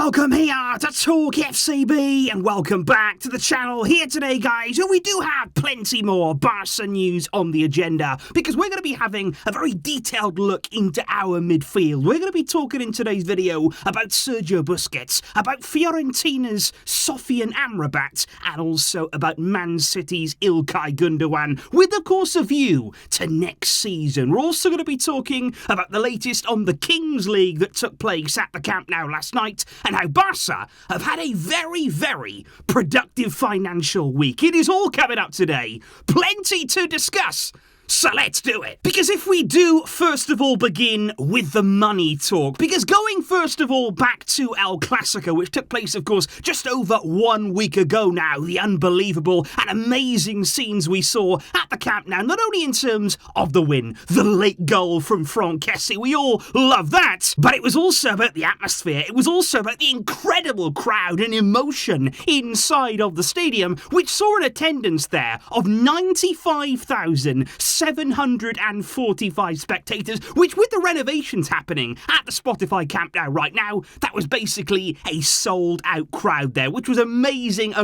welcome here to TalkFCB and welcome back to the channel. Here today, guys, we do have plenty more Barça news on the agenda because we're going to be having a very detailed look into our midfield. We're going to be talking in today's video about Sergio Busquets, about Fiorentina's Sofyan Amrabat, and also about Man City's Ilkay Gundogan, with of course a view to next season. We're also going to be talking about the latest on the Kings League that took place at the Camp Nou last night, and how Barça have had a very, very productive financial week. It is all coming up today. Plenty to discuss. So let's do it. Because if we do, first of all, begin with the money talk. Because going, first of all, back to El Clasico, which took place, of course, just over 1 week ago now. The unbelievable and amazing scenes we saw at the Camp Nou. Not only in terms of the win, the late goal from Kessie, we all love that. But it was also about the atmosphere. It was also about the incredible crowd and emotion inside of the stadium, which saw an attendance there of 95,745 spectators, which with the renovations happening at the Spotify Camp Nou right now, that was basically a sold out crowd there, which was amazing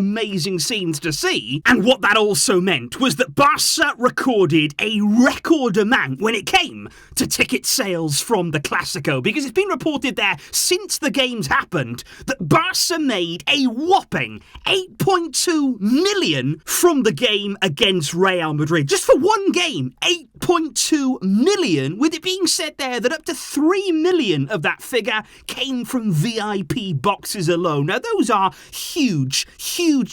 scenes to see. And what that also meant was that Barça recorded a record amount when it came to ticket sales from the Clasico, because it's been reported there since the games happened that Barça made a whopping 8.2 million from the game against Real Madrid. Just for one game, 8.2 million, with it being said there that up to 3 million of that figure came from VIP boxes alone. Now, those are huge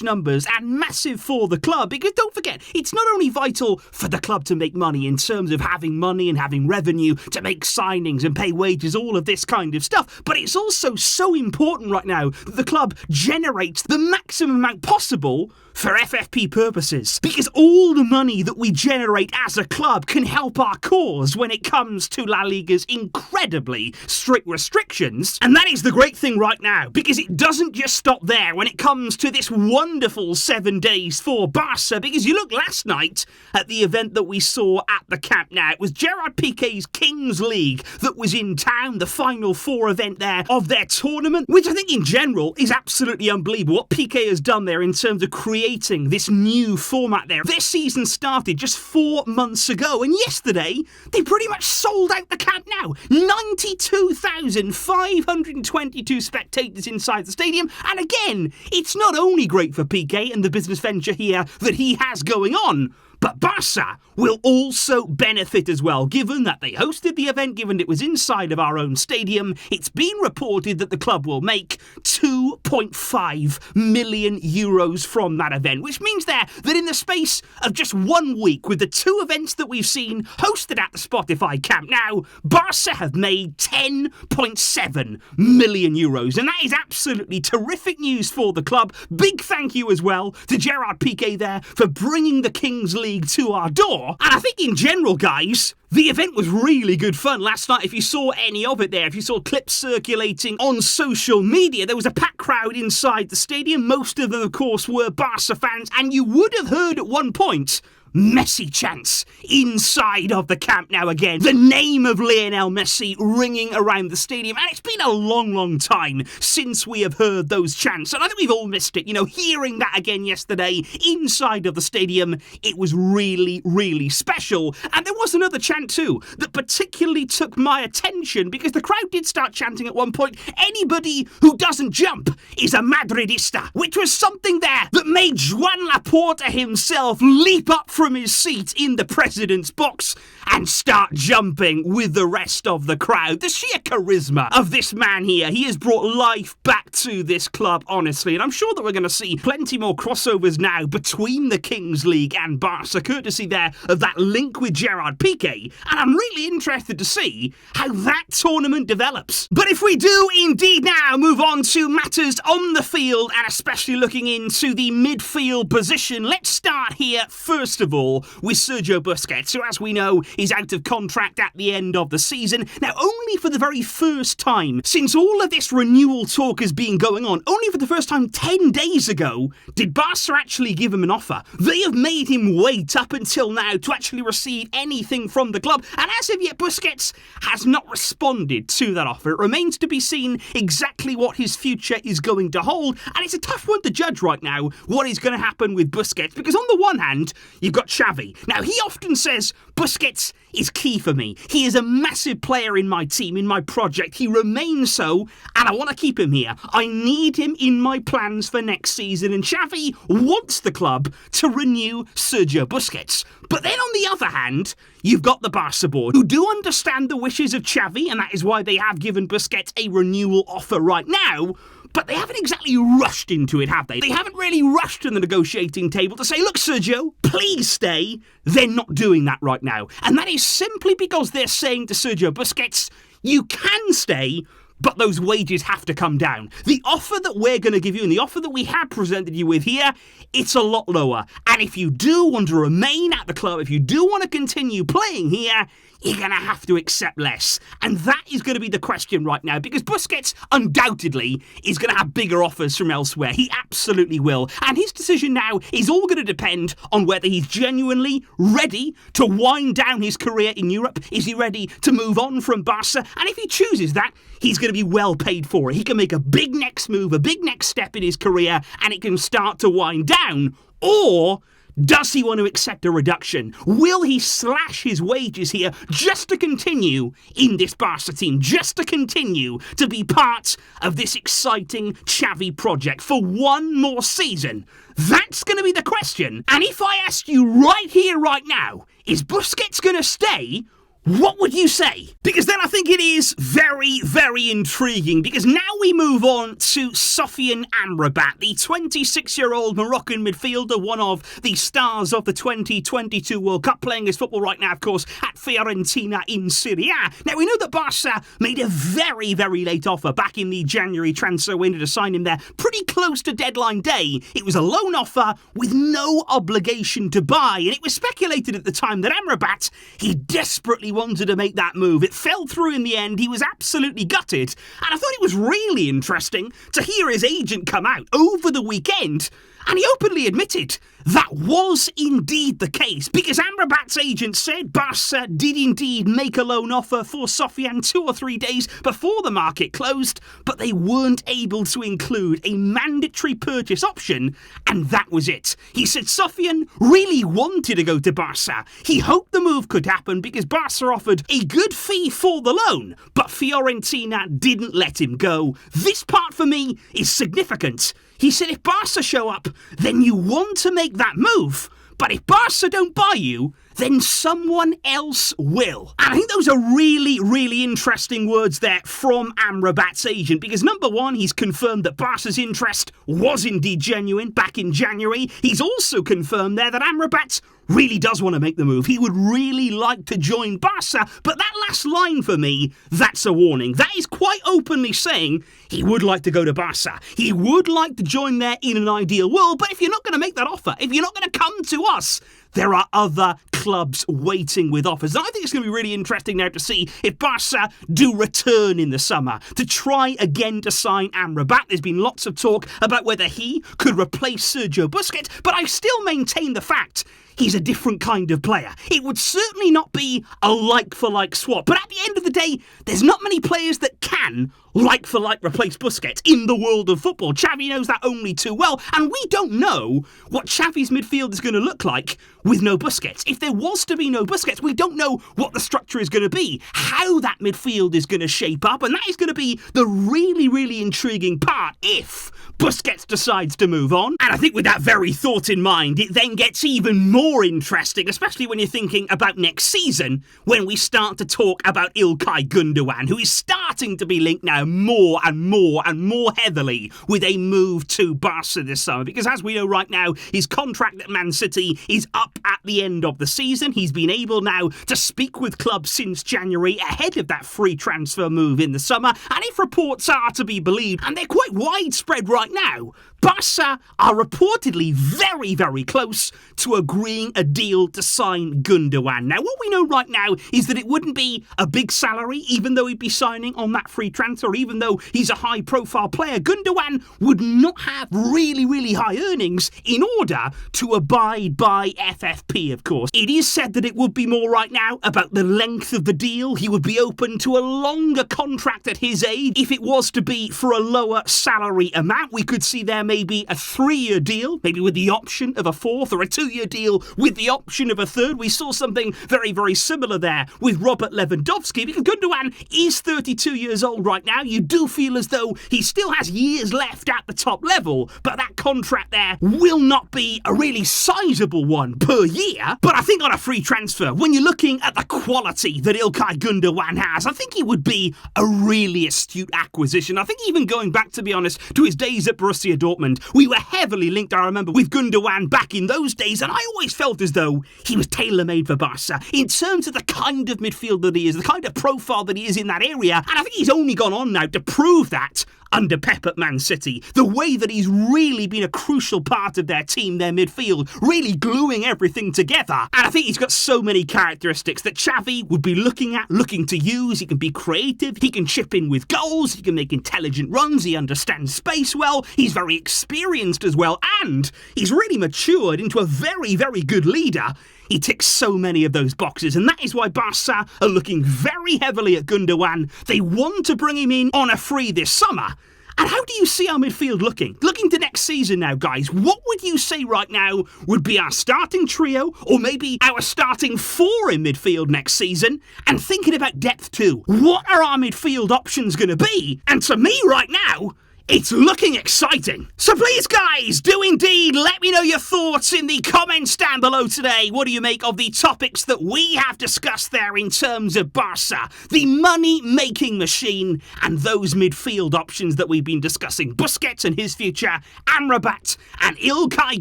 numbers and massive for the club, because don't forget, it's not only vital for the club to make money in terms of having money and having revenue to make signings and pay wages, all of this kind of stuff, but it's also so important right now that the club generates the maximum amount possible for FFP purposes, because all the money that we generate as a club can help our cause when it comes to La Liga's incredibly strict restrictions. And that is the great thing right now, because it doesn't just stop there when it comes to this wonderful 7 days for Barça, because you look last night at the event that we saw at the Camp Nou. It was Gerard Piqué's Kings League that was in town, the Final Four event there of their tournament, which I think in general is absolutely unbelievable. What Piqué has done there in terms of creating this new format there. Their season started just 4 months ago, and yesterday they pretty much sold out the Camp Nou. 92,522 spectators inside the stadium, and again, it's not only great for Piqué and the business venture here that he has going on, but Barça will also benefit as well, given that they hosted the event, given it was inside of our own stadium. It's been reported that the club will make 2.5 million euros from that event, which means there that in the space of just 1 week, with the two events that we've seen hosted at the Spotify Camp Nou, Barça have made 10.7 million euros, and that is absolutely terrific news for the club. Big thank you as well to Gerard Piqué there for bringing the Kings League to our door. And I think in general, guys, the event was really good fun last night. If you saw any of it there, if you saw clips circulating on social media, there was a packed crowd inside the stadium. Most of them, of course, were Barca fans, and you would have heard at one point Messi chants inside of the Camp Nou again. The name of Lionel Messi ringing around the stadium. And it's been a long time since we have heard those chants. And I think we've all missed it. You know, hearing that again yesterday inside of the stadium, it was really special. And there was another chant too that particularly took my attention, because the crowd did start chanting at one point, "Anybody who doesn't jump is a Madridista," which was something there that made Joan Laporta himself leap up from his seat in the president's box and start jumping with the rest of the crowd. The sheer charisma of this man here, he has brought life back to this club, honestly, and I'm sure that we're going to see plenty more crossovers now between the Kings League and Barca, courtesy there of that link with Gerard Piqué, and I'm really interested to see how that tournament develops. But if we do indeed now move on to matters on the field, and especially looking into the midfield position, let's start here first of of all, with Sergio Busquets, who, as we know, is out of contract at the end of the season. Now, only for the very first time since all of this renewal talk has been going on, only for the first time 10 days ago, did Barca actually give him an offer. They have made him wait up until now to actually receive anything from the club, and as of yet, Busquets has not responded to that offer. It remains to be seen exactly what his future is going to hold, and it's a tough one to judge right now what is going to happen with Busquets, because on the one hand, you've got Xavi. Now, he often says, Busquets is key for me. He is a massive player in my team, in my project. He remains so, and I want to keep him here. I need him in my plans for next season, and Xavi wants the club to renew Sergio Busquets. But then on the other hand, you've got the Barca board, who do understand the wishes of Xavi, and that is why they have given Busquets a renewal offer right now. But they haven't exactly rushed into it, have they? They haven't really rushed to the negotiating table to say, look, Sergio, please stay. They're not doing that right now. And that is simply because they're saying to Sergio Busquets, you can stay, but those wages have to come down. The offer that we're going to give you and the offer that we have presented you with here, it's a lot lower. And if you do want to remain at the club, if you do want to continue playing here, you're going to have to accept less. And that is going to be the question right now, because Busquets undoubtedly is going to have bigger offers from elsewhere. He absolutely will. And his decision now is all going to depend on whether he's genuinely ready to wind down his career in Europe. Is he ready to move on from Barca? And if he chooses that, he's going to be well paid for it. He can make a big next move, a big next step in his career, and it can start to wind down. Or does he want to accept a reduction? Will he slash his wages here just to continue in this Barca team, just to continue to be part of this exciting Xavi project for one more season? That's going to be the question. And if I asked you right here, right now, is Busquets going to stay? What would you say? Because then I think it is very, very intriguing, because now we move on to Sofyan Amrabat, the 26-year-old Moroccan midfielder, one of the stars of the 2022 World Cup, playing his football right now, of course, at Fiorentina in Serie A. Now, we know that Barca made a very, very late offer back in the January transfer window to sign him there, pretty close to deadline day. It was a loan offer with no obligation to buy, and it was speculated at the time that Amrabat, he desperately wanted to make that move. It fell through in the end. He was absolutely gutted. And I thought it was really interesting to hear his agent come out over the weekend, and he openly admitted that was indeed the case, because Amrabat's agent said Barca did indeed make a loan offer for Sofyan 2 or 3 days before the market closed, but they weren't able to include a mandatory purchase option, and that was it. He said Sofyan really wanted to go to Barca. He hoped the move could happen because Barca offered a good fee for the loan, but Fiorentina didn't let him go. This part for me is significant. He said if Barca show up, then you want to make that move. But if Barca don't buy you, then someone else will. And I think those are really, really interesting words there from Amrabat's agent, because number one, he's confirmed that Barca's interest was indeed genuine back in January. He's also confirmed there that Amrabat really does want to make the move. He would really like to join Barca, but that last line for me, that's a warning. That is quite openly saying he would like to go to Barca. He would like to join there in an ideal world, but if you're not going to make that offer, if you're not going to come to us, there are other clubs waiting with offers. And I think it's going to be really interesting now to see if Barca do return in the summer to try again to sign Amrabat. There's been lots of talk about whether he could replace Sergio Busquets, but I still maintain the fact he's a different kind of player. It would certainly not be a like-for-like swap. But at the end of the day, there's not many players that can like-for-like replace Busquets in the world of football. Xavi knows that only too well. And we don't know what Xavi's midfield is going to look like with no Busquets. If there was to be no Busquets, we don't know what the structure is going to be, how that midfield is going to shape up. And that is going to be the really, really intriguing part if Busquets decides to move on. And I think with that very thought in mind, it then gets even more interesting, especially when you're thinking about next season, when we start to talk about Ilkay Gundogan, who is starting to be linked now more and more and more heavily with a move to Barca this summer. Because as we know right now, his contract at Man City is up at the end of the season. He's been able now to speak with clubs since January ahead of that free transfer move in the summer. And if reports are to be believed, and they're quite widespread right now, Barca are reportedly very, very close to agreeing a deal to sign Gundogan. Now, what we know right now is that it wouldn't be a big salary, even though he'd be signing on that free transfer, even though he's a high-profile player. Gundogan would not have really, really high earnings in order to abide by FFP, of course. It is said that it would be more right now about the length of the deal. He would be open to a longer contract at his age. If it was to be for a lower salary amount, we could see there maybe a 3-year deal, maybe with the option of a 4th, or a 2-year deal with the option of a 3rd. We saw something very, very similar there with Robert Lewandowski, because Gundogan is 32 years old right now. You do feel as though he still has years left at the top level, but that contract there will not be a really sizable one per year. But I think on a free transfer, when you're looking at the quality that Ilkay Gundogan has, I think he would be a really astute acquisition. I think even going back, to be honest, to his days at Borussia Dortmund, we were heavily linked, I remember, with Gundogan back in those days, and I always felt as though he was tailor-made for Barca in terms of the kind of midfield that he is, the kind of profile that he is in that area, and I think he's only gone on now to prove that under Pep at Man City. The way that he's really been a crucial part of their team, their midfield, really gluing everything together. And I think he's got so many characteristics that Xavi would be looking to use. He can be creative, he can chip in with goals, he can make intelligent runs, he understands space well, he's very experienced as well, and he's really matured into a very, very good leader. He ticks so many of those boxes, and that is why Barca are looking very heavily at Gundogan. They want to bring him in on a free this summer. And how do you see our midfield looking? Looking to next season now, guys, what would you say right now would be our starting trio, or maybe our starting 4 in midfield next season? And thinking about depth too, what are our midfield options going to be? And to me right now, it's looking exciting. So please, guys, do indeed let me know your thoughts in the comments down below today. What do you make of the topics that we have discussed there in terms of Barca, the money-making machine, and those midfield options that we've been discussing? Busquets and his future, Amrabat and Ilkay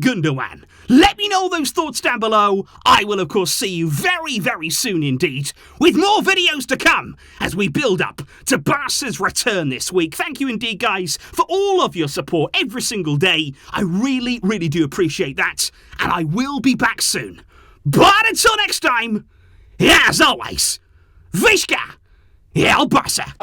Gundogan. Let me know those thoughts down below. I will, of course, see you very, very soon indeed, with more videos to come as we build up to Barca's return this week. Thank you indeed, guys, for all of your support every single day. I really, really do appreciate that, and I will be back soon. But until next time, as always, Visca, El Barça.